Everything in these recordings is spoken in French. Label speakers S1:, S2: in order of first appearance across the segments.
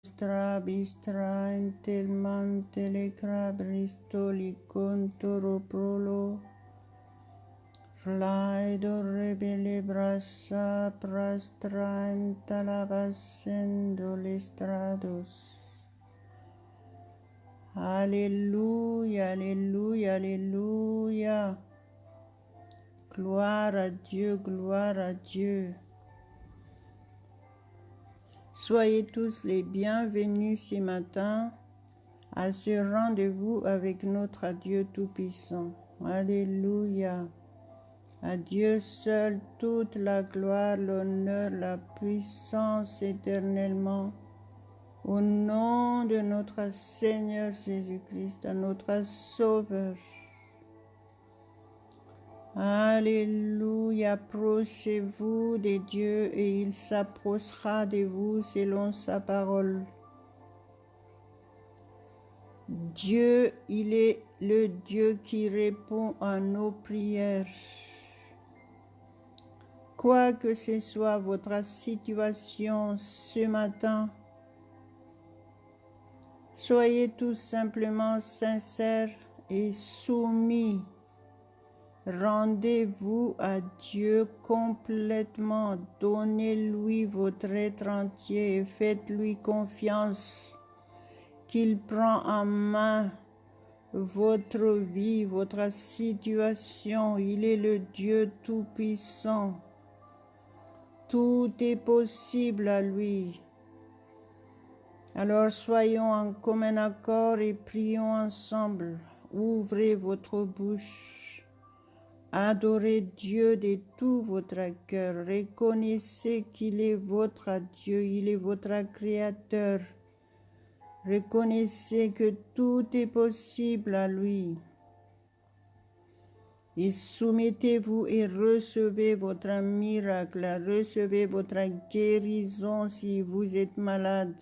S1: Strabistra intelman telecrabristo licontoro prolo Flaido rebele brassa prastra intalabascendo lestrados. Alléluia, alléluia, alléluia. Gloire à Dieu, gloire à Dieu. Soyez tous les bienvenus ce matin à ce rendez-vous avec notre Dieu Tout-Puissant. Alléluia. À Dieu seul toute la gloire, l'honneur, la puissance éternellement. Au nom de notre Seigneur Jésus-Christ, notre Sauveur. Alléluia, approchez-vous de Dieu et il s'approchera de vous selon sa parole. Dieu, il est le Dieu qui répond à nos prières. Quoi que ce soit votre situation ce matin, soyez tout simplement sincères et soumis. Rendez-vous à Dieu complètement, donnez-lui votre être entier et faites-lui confiance qu'il prend en main votre vie, votre situation. Il est le Dieu Tout-Puissant. Tout est possible à lui. Alors soyons en commun accord et prions ensemble. Ouvrez votre bouche. Adorez Dieu de tout votre cœur. Reconnaissez qu'il est votre Dieu, il est votre Créateur. Reconnaissez que tout est possible à lui. Et soumettez-vous et recevez votre miracle, recevez votre guérison si vous êtes malade.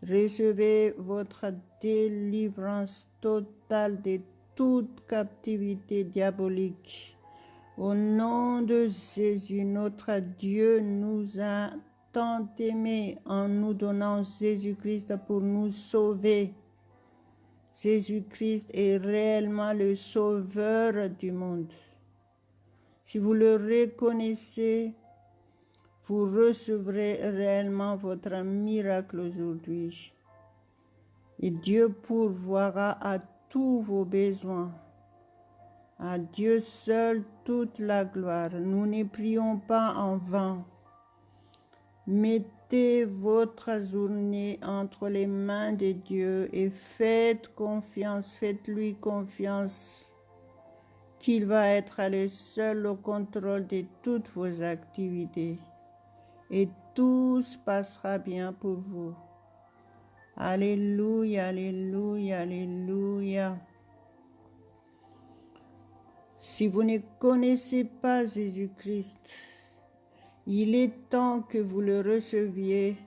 S1: Recevez votre délivrance totale de toute captivité diabolique. Au nom de Jésus, notre Dieu nous a tant aimés en nous donnant Jésus-Christ pour nous sauver. Jésus-Christ est réellement le sauveur du monde. Si vous le reconnaissez, vous recevrez réellement votre miracle aujourd'hui. Et Dieu pourvoira à tous vos besoins. À Dieu seul toute la gloire. Nous ne prions pas en vain. Mettez votre journée entre les mains de Dieu et faites confiance, faites-lui confiance qu'il va être le seul au contrôle de toutes vos activités. Et tout se passera bien pour vous. Alléluia, alléluia, alléluia. Si vous ne connaissez pas Jésus-Christ, il est temps que vous le receviez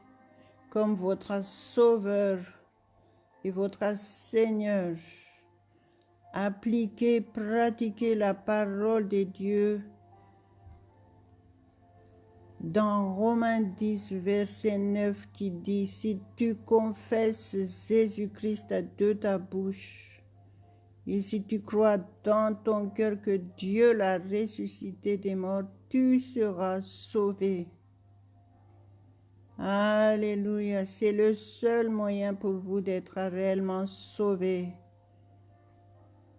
S1: comme votre Sauveur et votre Seigneur. Appliquez, pratiquez la parole de Dieu. Dans Romains 10, verset 9, qui dit « Si tu confesses Jésus-Christ de ta bouche, et si tu crois dans ton cœur que Dieu l'a ressuscité des morts, tu seras sauvé. » Alléluia, c'est le seul moyen pour vous d'être réellement sauvé.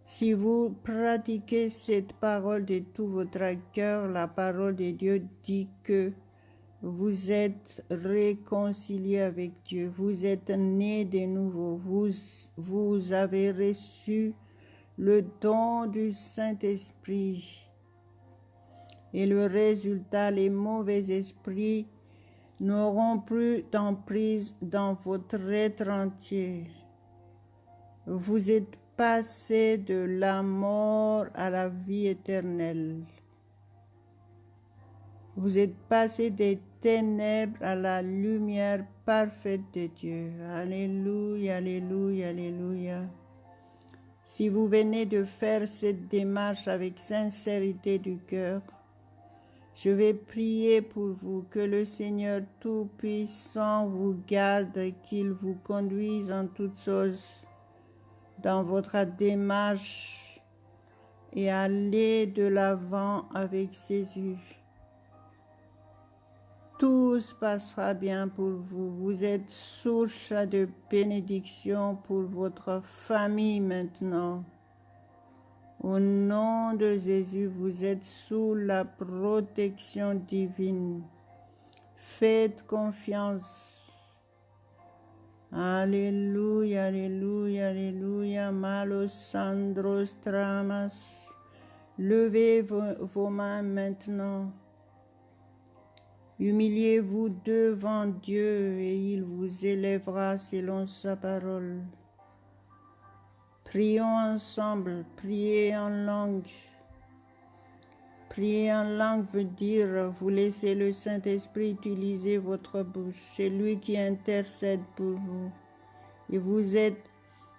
S1: Si vous pratiquez cette parole de tout votre cœur, la parole de Dieu dit que vous êtes réconcilié avec Dieu, vous êtes né de nouveau, vous avez reçu le don du Saint-Esprit. Et le résultat, les mauvais esprits n'auront plus d'emprise dans votre être entier. Vous êtes passé de la mort à la vie éternelle. Vous êtes passé des ténèbres à la lumière parfaite de Dieu. Alléluia, alléluia, alléluia. Si vous venez de faire cette démarche avec sincérité du cœur, Je vais prier pour vous, que le Seigneur Tout-Puissant vous garde, qu'il vous conduise en toutes choses dans votre démarche et allez de l'avant avec Jésus. Tout se passera bien pour vous. Vous êtes source de bénédiction pour votre famille maintenant. Au nom de Jésus, vous êtes sous la protection divine. Faites confiance. Alléluia, alléluia, alléluia. Malosandros tramas. Levez vos mains maintenant. Humiliez-vous devant Dieu et il vous élèvera selon sa parole. Prions ensemble, priez en langue. Prier en langue veut dire vous laissez le Saint-Esprit utiliser votre bouche. C'est lui qui intercède pour vous. Et vous êtes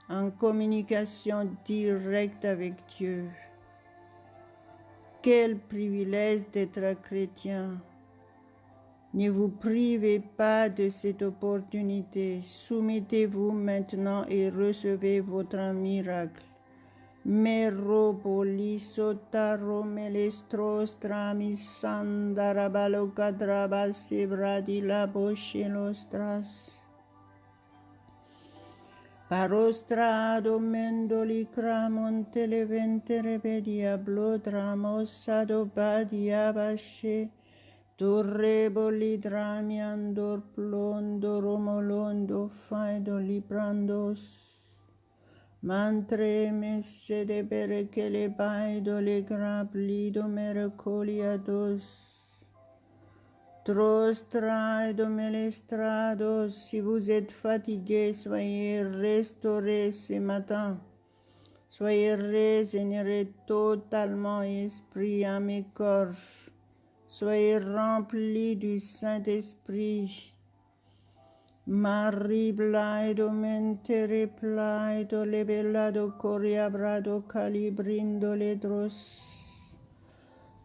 S1: en communication directe avec Dieu. Quel privilège d'être chrétien! Ne vous privez pas de cette opportunité. Soumettez-vous maintenant et recevez votre miracle. Mero polisotaro melestros tramis sandarabalo kadrabal sebradila boshelostras. Parostrado mendoli cramon televente rebedia blodramusado badia bashe. Torreboli dramiandor plondo romolondo faido librandos. Mantre messe de bereke le baido le grablido mercoliados. Trostraido melestrados. Si vous êtes fatigué, soyez restaurés ce matin. Soyez régénérés totalement, esprit, âme et corps. Soyez remplis du Saint-Esprit. Mari blaido mentere plaido lebelado coriabrado calibrindo ledros.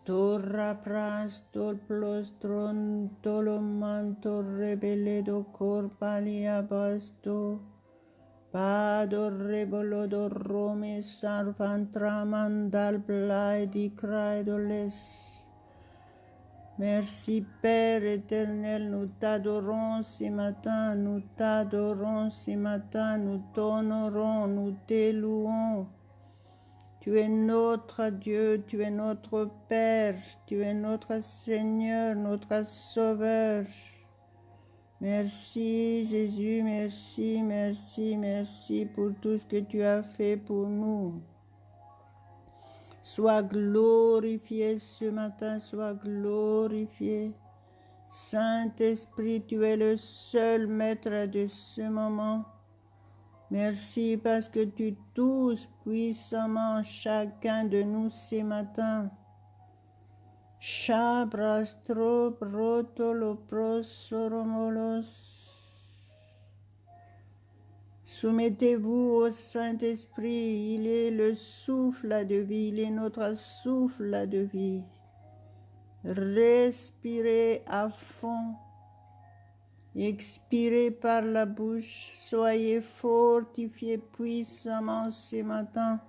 S1: Torra prastol plostron tolomanto rebeledo corpalia basto. Pado rebolodo rome sarvantramandal blaidi craidoles. Merci Père éternel, nous t'adorons ce matin, nous t'adorons ce matin, nous t'honorons, nous t'élouons. Tu es notre Dieu, tu es notre Père, tu es notre Seigneur, notre Sauveur. Merci Jésus, merci, merci, merci pour tout ce que tu as fait pour nous. Sois glorifié ce matin, sois glorifié. Saint-Esprit, tu es le seul maître de ce moment. Merci parce que tu touches puissamment chacun de nous ce matin. Shabrastro protoloprosoromolos. Soumettez-vous au Saint-Esprit, il est le souffle de vie, il est notre souffle de vie. Respirez à fond, expirez par la bouche, soyez fortifiés puissamment ce matin.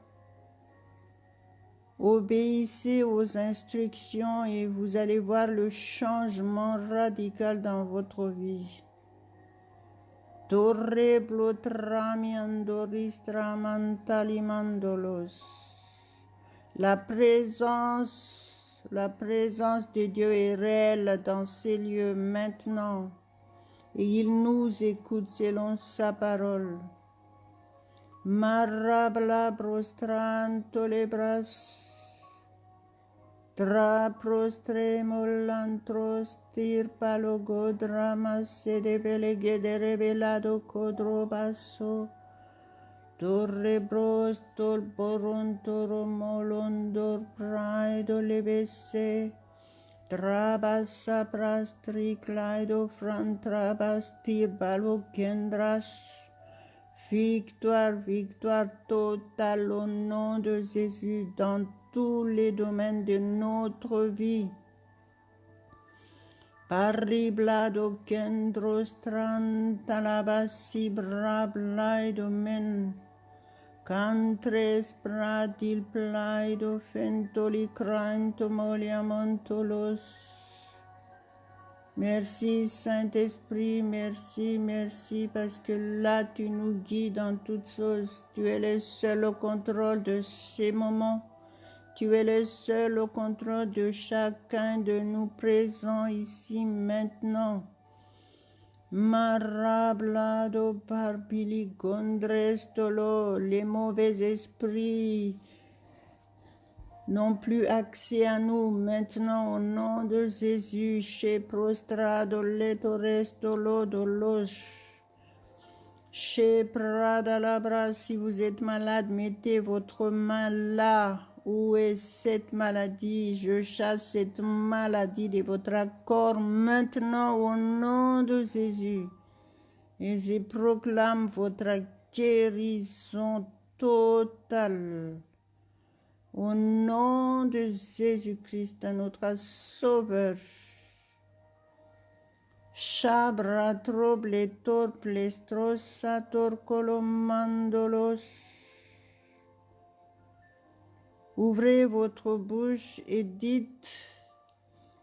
S1: Obéissez aux instructions et vous allez voir le changement radical dans votre vie. Torre blotramiandoris tramantalimandolos. La présence de Dieu est réelle dans ces lieux maintenant et il nous écoute selon sa parole. Marabla prostranto lebras. Tra prostremolantros tirpalogo dramas sede belege de revelado codrobaso. Torre brostol borontoro molondor praido lebese. Trabasa prastriclaido frantrabas tirbalo kendras. Victoire, victoire totale au nom de Jésus dans tous les domaines de notre vie. Pariblado kendrostran talabasi brablaido men. Cantres pradil plaido fentoli cranto moliamontolos. Merci Saint-Esprit, merci, merci, parce que là tu nous guides dans toutes choses. Tu es le seul au contrôle de ces moments. Tu es le seul au contrôle de chacun de nous présents ici maintenant. Marablado barbili gondrestolo, les mauvais esprits n'ont plus accès à nous maintenant au nom de Jésus. Chez prostrado letorestolo dolos. Chez Pradalabra, si vous êtes malade, mettez votre main là. Où est cette maladie? Je chasse cette maladie de votre corps maintenant au nom de Jésus. Et je proclame votre guérison totale. Au nom de Jésus-Christ, notre Sauveur. Shabra trobletor plestrosator colomandolos. Ouvrez votre bouche et dites,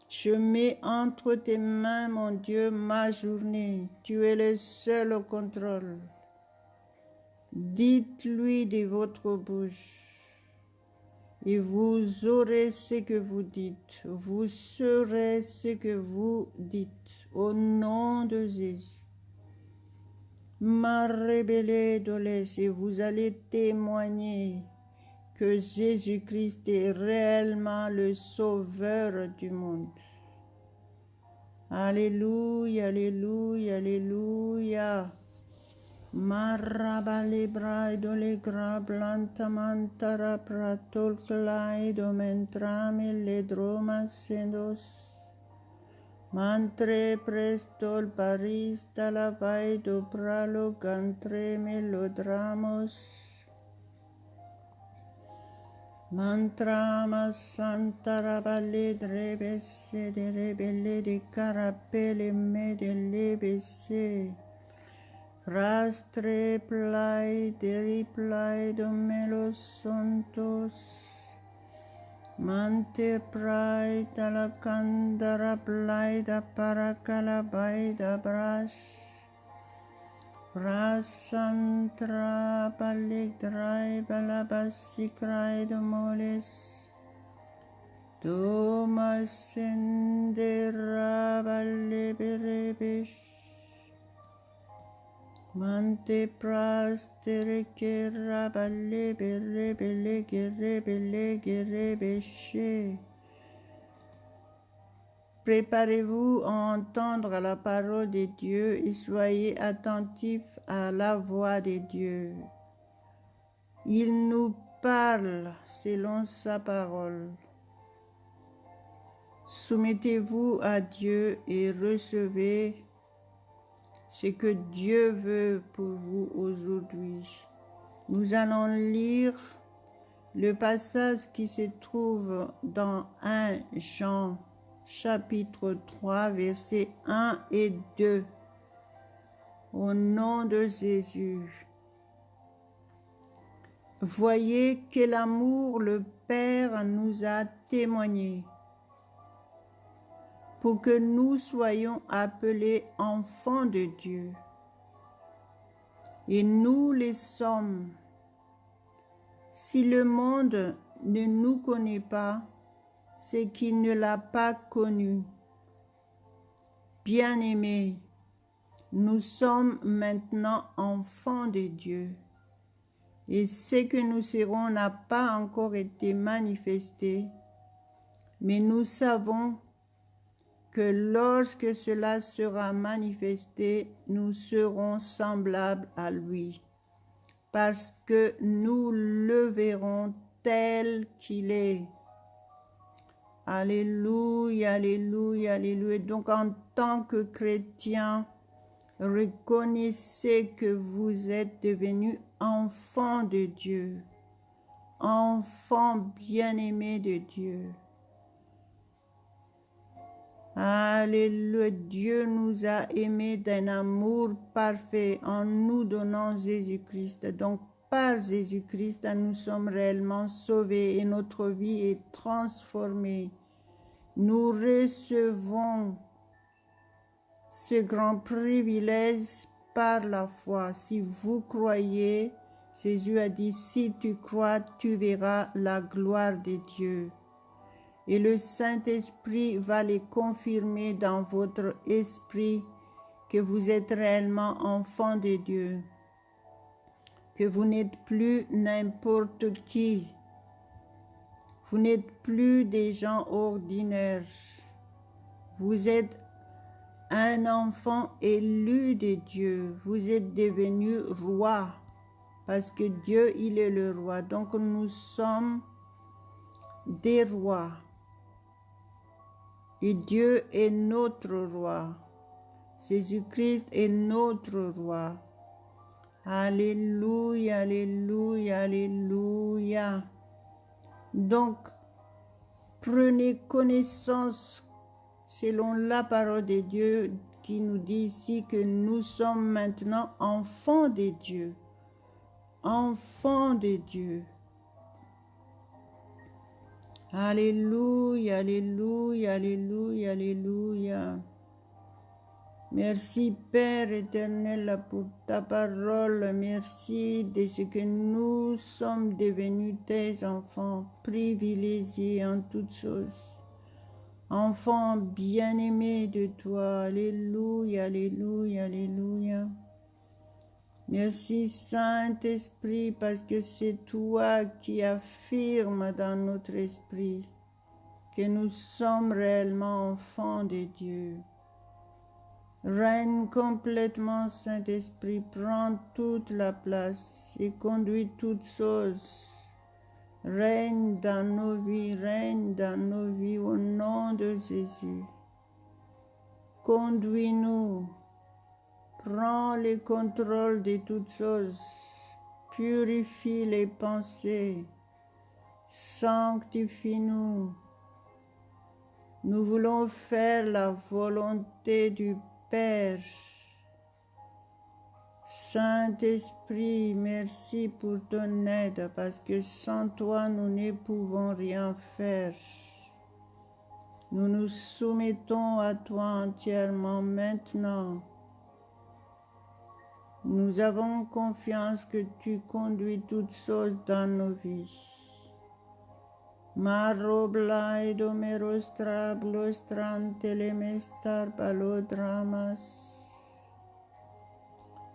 S1: je mets entre tes mains, mon Dieu, ma journée. Tu es le seul au contrôle. Dites-lui de votre bouche. Et vous aurez ce que vous dites. Vous saurez ce que vous dites. Au nom de Jésus. Ma rébellée dolesse, et vous allez témoigner que Jésus-Christ est réellement le sauveur du monde. Alléluia, alléluia, alléluia. Marabale braido le grablantamantara pratol claido mentrame le dromas sendos. Mantre prestol parista la vaido pralo gantre melodramos. Mantrama santa rabale drebesse de rebelle de carapele me de lebesse. Rastre plai de riplai do melos sontos. Mante prai dalla candara plai da paracalabai da brash. Rasantra paligdrai balabasicrai do moles. Tomasendera baleberebesh. Mante prastere kera baleberebelegere. Préparez-vous à entendre la parole de Dieu et soyez attentifs à la voix de Dieu. Il nous parle selon sa parole. Soumettez-vous à Dieu et recevez ce que Dieu veut pour vous aujourd'hui. Nous allons lire le passage qui se trouve dans 1 Jean chapitre 3, versets 1 et 2. Au nom de Jésus. Voyez quel amour le Père nous a témoigné pour que nous soyons appelés enfants de Dieu. Et nous les sommes. Si le monde ne nous connaît pas, c'est qu'il ne l'a pas connu. Bien-aimés, nous sommes maintenant enfants de Dieu. Et ce que nous serons n'a pas encore été manifesté, mais nous savons que lorsque cela sera manifesté, nous serons semblables à lui, parce que nous le verrons tel qu'il est. Alléluia, alléluia, alléluia. Donc en tant que chrétien, reconnaissez que vous êtes devenus enfants de Dieu, enfants bien-aimés de Dieu. Alléluia. Dieu nous a aimés d'un amour parfait en nous donnant Jésus-Christ. Donc, par Jésus-Christ, nous sommes réellement sauvés et notre vie est transformée. Nous recevons ce grand privilège par la foi. Si vous croyez, Jésus a dit, si tu crois, tu verras la gloire de Dieu. Et le Saint-Esprit va les confirmer dans votre esprit que vous êtes réellement enfants de Dieu, que vous n'êtes plus n'importe qui, vous n'êtes plus des gens ordinaires, vous êtes un enfant élu de Dieu, vous êtes devenu roi, parce que Dieu, il est le roi. Donc nous sommes des rois. Et Dieu est notre roi. Jésus-Christ est notre roi. Alléluia, alléluia, alléluia. Donc, prenez connaissance selon la parole de Dieu qui nous dit ici que nous sommes maintenant enfants de Dieu. Enfants de Dieu. Alléluia, alléluia, alléluia, alléluia. Merci Père éternel pour ta parole. Merci de ce que nous sommes devenus tes enfants privilégiés en toutes choses. Enfants bien-aimés de toi. Alléluia, alléluia, alléluia. Merci Saint-Esprit parce que c'est toi qui affirmes dans notre esprit que nous sommes réellement enfants de Dieu. Règne complètement Saint-Esprit, prends toute la place et conduis toutes choses. Règne dans nos vies au nom de Jésus. Conduis-nous. Prends le contrôle de toutes choses, purifie les pensées, sanctifie-nous. Nous voulons faire la volonté du Père. Saint-Esprit, merci pour ton aide, parce que sans toi, nous ne pouvons rien faire. Nous nous soumettons à toi entièrement maintenant. Nous avons confiance que tu conduis toutes choses dans nos vies. Maroblai domerostra blostran telemestar palodramas.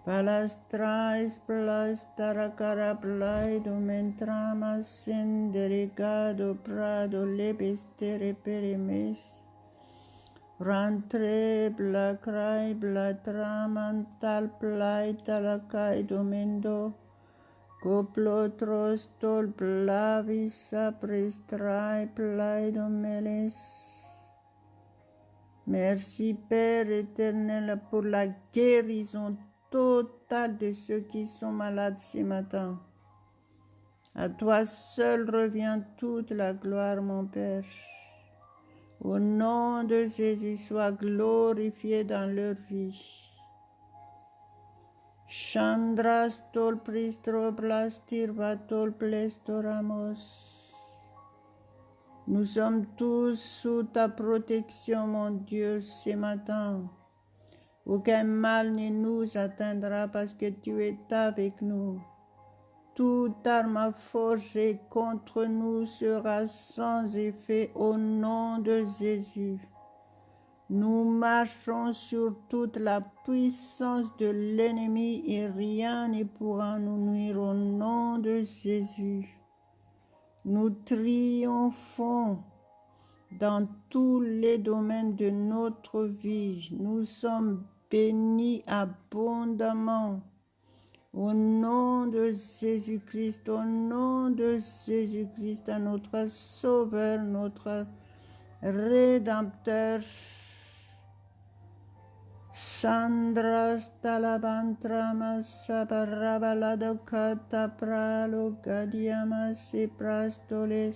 S1: Palastrais plastaracara plai domentramas sen delegado prado lebestere perimes. Rentre blacrai blatramantal plai talakai domendo, coplotros tol plavis aprestrai plai domeles. Merci Père éternel pour la guérison totale de ceux qui sont malades ce matin. À toi seul revient toute la gloire, mon Père. Au nom de Jésus, sois glorifié dans leur vie. Chandras tol pristro plastir vatol plestoramos. Nous sommes tous sous ta protection, mon Dieu, ce matin. Aucun mal ne nous atteindra parce que tu es avec nous. Toute arme forgée contre nous sera sans effet au nom de Jésus. Nous marchons sur toute la puissance de l'ennemi et rien ne pourra nous nuire au nom de Jésus. Nous triomphons dans tous les domaines de notre vie. Nous sommes bénis abondamment. Au nom de Jésus-Christ, au nom de Jésus-Christ, notre Sauveur, notre Rédempteur. Chandras talabantramas sabarabaladokata pralo gadiamas et prastoles.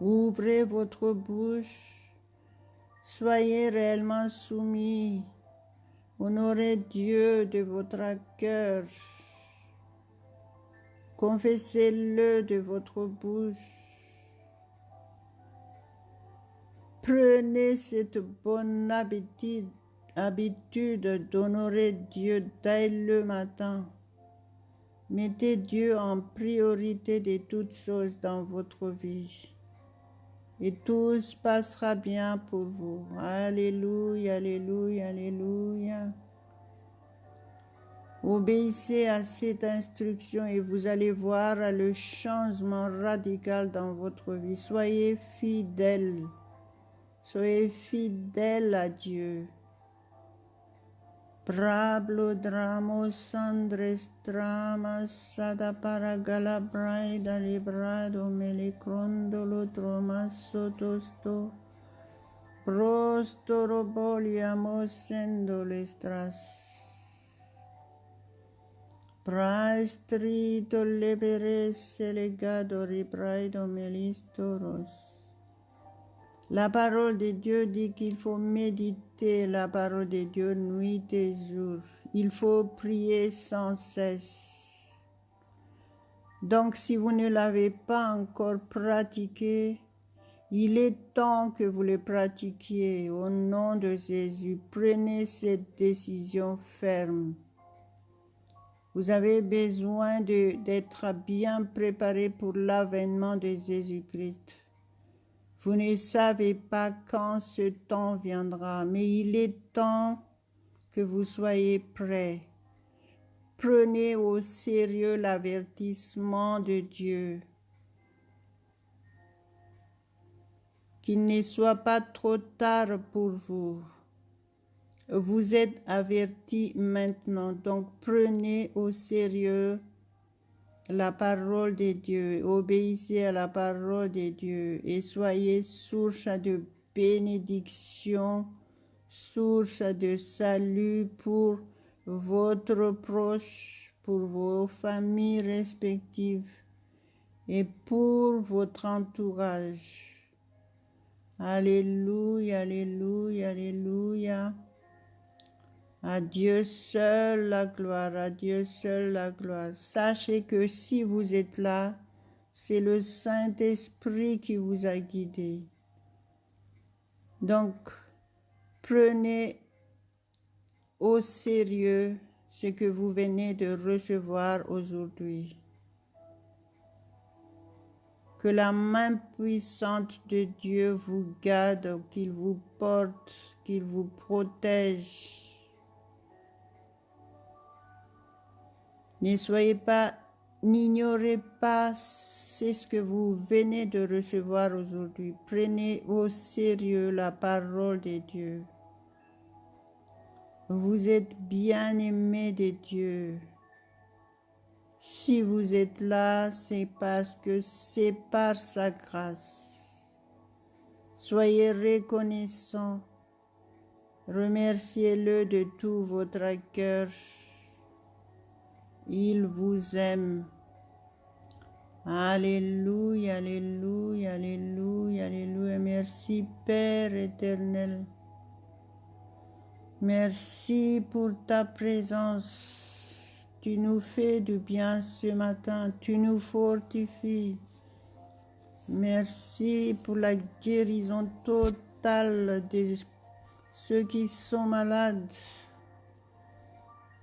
S1: Ouvrez votre bouche Soyez réellement soumis. Honorez Dieu de votre cœur. Confessez-le de votre bouche. Prenez cette bonne habitude d'honorer Dieu dès le matin. Mettez Dieu en priorité de toutes choses dans votre vie. Et tout se passera bien pour vous. Alléluia, alléluia, alléluia. Obéissez à cette instruction et vous allez voir le changement radical dans votre vie. Soyez fidèles. Soyez fidèles à Dieu. Brablo dramo sandres drama sada paragala braida librado melicrondolo droma sotosto prostoro boliamo sendo lestras praestrito leberes legado ribraido melistoros. La parole de Dieu dit qu'il faut méditer la parole de Dieu nuit et jour. Il faut prier sans cesse. Donc, si vous ne l'avez pas encore pratiqué, il est temps que vous le pratiquiez. Au nom de Jésus, prenez cette décision ferme. Vous avez besoin d'être bien préparé pour l'avènement de Jésus-Christ. Vous ne savez pas quand ce temps viendra, mais il est temps que vous soyez prêts. Prenez au sérieux l'avertissement de Dieu. Qu'il ne soit pas trop tard pour vous. Vous êtes avertis maintenant, donc prenez au sérieux la parole de Dieu, obéissez à la parole de Dieu et soyez source de bénédiction, source de salut pour votre proche, pour vos familles respectives et pour votre entourage. Alléluia, alléluia, alléluia. À Dieu seul la gloire, à Dieu seul la gloire. Sachez que si vous êtes là, c'est le Saint-Esprit qui vous a guidé. Donc, prenez au sérieux ce que vous venez de recevoir aujourd'hui. Que la main puissante de Dieu vous garde, qu'il vous porte, qu'il vous protège. N'ignorez pas ce que vous venez de recevoir aujourd'hui. Prenez au sérieux la parole de Dieu. Vous êtes bien-aimés de Dieu. Si vous êtes là, c'est parce que c'est par sa grâce. Soyez reconnaissants. Remerciez-le de tout votre cœur. Il vous aime. Alléluia, alléluia, alléluia, alléluia. Merci Père éternel. Merci pour ta présence. Tu nous fais du bien ce matin. Tu nous fortifies. Merci pour la guérison totale de ceux qui sont malades.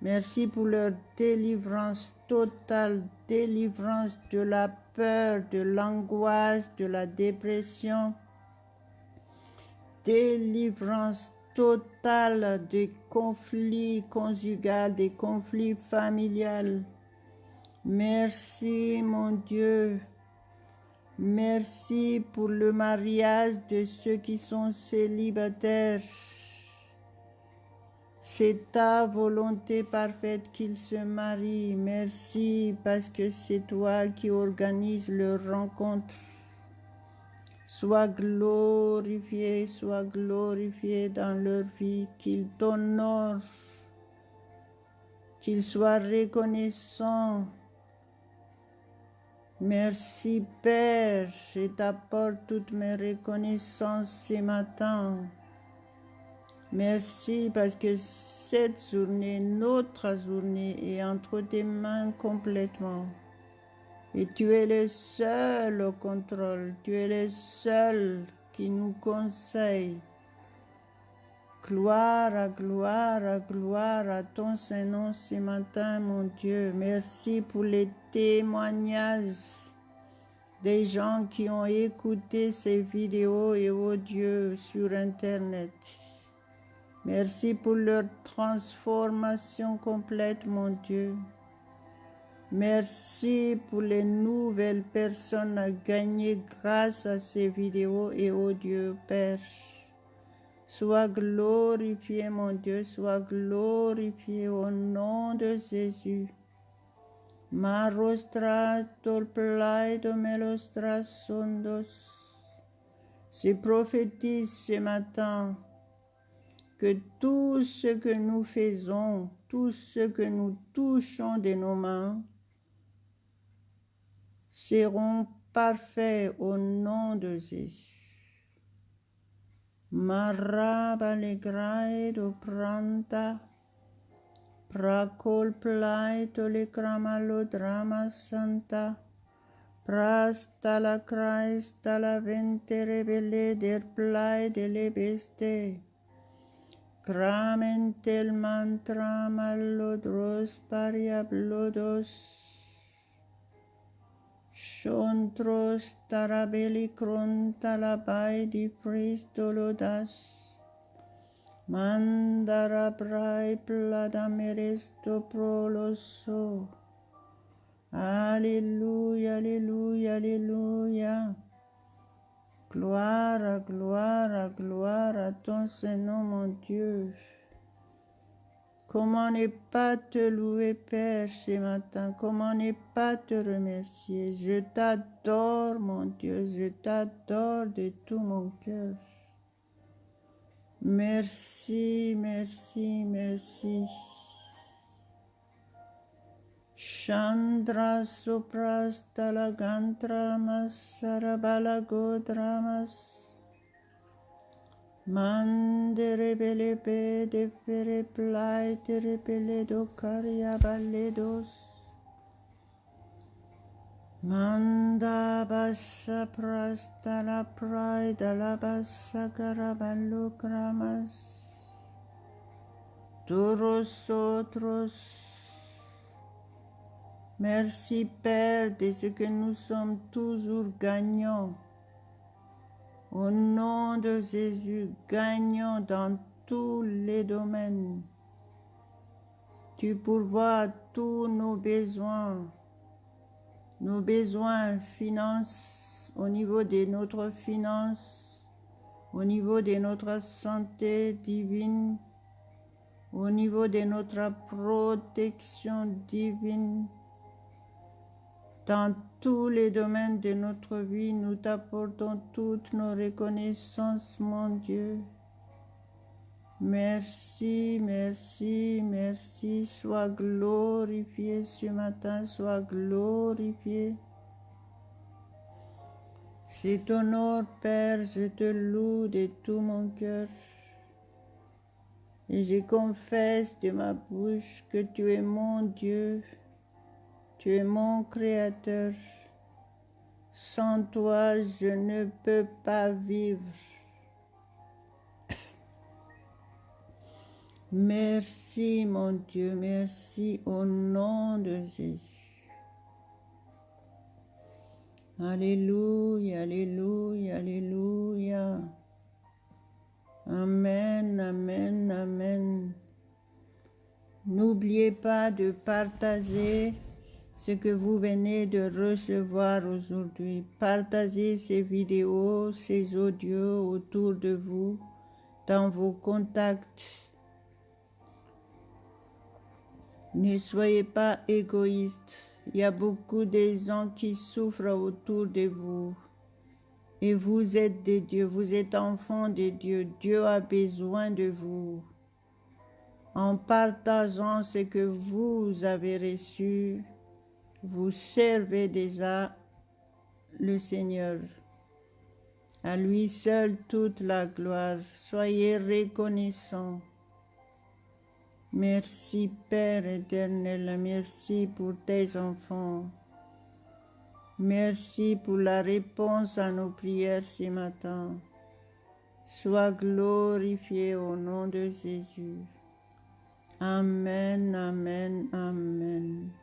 S1: Merci pour leur délivrance totale, délivrance de la peur, de l'angoisse, de la dépression, délivrance totale des conflits conjugaux, des conflits familiaux. Merci mon Dieu. Merci pour le mariage de ceux qui sont célibataires. C'est ta volonté parfaite qu'ils se marient. Merci parce que c'est toi qui organises leur rencontre. Sois glorifié dans leur vie, qu'ils t'honorent, qu'ils soient reconnaissants. Merci Père, je t'apporte toutes mes reconnaissances ce matin. Merci parce que cette journée, notre journée, est entre tes mains complètement. Et tu es le seul au contrôle, tu es le seul qui nous conseille. Gloire à ton Saint-Nom ce matin, mon Dieu. Merci pour les témoignages des gens qui ont écouté ces vidéos et audios sur Internet. Merci pour leur transformation complète, mon Dieu. Merci pour les nouvelles personnes à gagner grâce à ces vidéos et audios, Père. Sois glorifié, mon Dieu, sois glorifié au nom de Jésus. Marostra tolplaido melostra sondos. Je prophétise ce matin que tout ce que nous faisons, tout ce que nous touchons de nos mains, seront parfaits au nom de Jésus. Maraba legraido pranta, pracol plaito le cramalo drama santa, prasta la Christa la vente rebelle der plai de le beste, cramentel mantra malodros pariablodos, Chontros tarabeli cronta la bai di pristolodas, mandara brai plada meresto proloso. Alléluia, alléluia, alléluia. Gloire, gloire, gloire à ton Saint-Nom, mon Dieu. Comment ne pas te louer, Père, ce matin? Comment ne pas te remercier? Je t'adore, mon Dieu, je t'adore de tout mon cœur. Merci, merci, merci. Chandra soprastalagantramas sarabalagodramas. Mandere bele be de fere plai tere bele do caria baledos. Manda bassa prasta la praida la bassa caraballo cramas. Toros otros. Merci Père de ce que nous sommes toujours gagnants. Au nom de Jésus, gagnons dans tous les domaines. Tu pourvois tous nos besoins finances, au niveau de notre finance, au niveau de notre santé divine, au niveau de notre protection divine. Dans tous les domaines de notre vie, nous t'apportons toutes nos reconnaissances, mon Dieu. Merci, merci, merci. Sois glorifié ce matin, sois glorifié. Je t'honore, Père, je te loue de tout mon cœur. Et je confesse de ma bouche que tu es mon Dieu. Tu es mon Créateur. Sans toi, je ne peux pas vivre. Merci, mon Dieu, merci au nom de Jésus. Alléluia, alléluia, alléluia. Amen, amen, amen. N'oubliez pas de partager ce que vous venez de recevoir aujourd'hui. Partagez ces vidéos, ces audios autour de vous, dans vos contacts. Ne soyez pas égoïste. Il y a beaucoup de gens qui souffrent autour de vous. Et vous êtes de Dieu, vous êtes enfants de Dieu. Dieu a besoin de vous. En partageant ce que vous avez reçu, vous servez déjà le Seigneur. À lui seul toute la gloire. Soyez reconnaissants. Merci Père éternel, merci pour tes enfants. Merci pour la réponse à nos prières ce matin. Sois glorifié au nom de Jésus. Amen, amen, amen.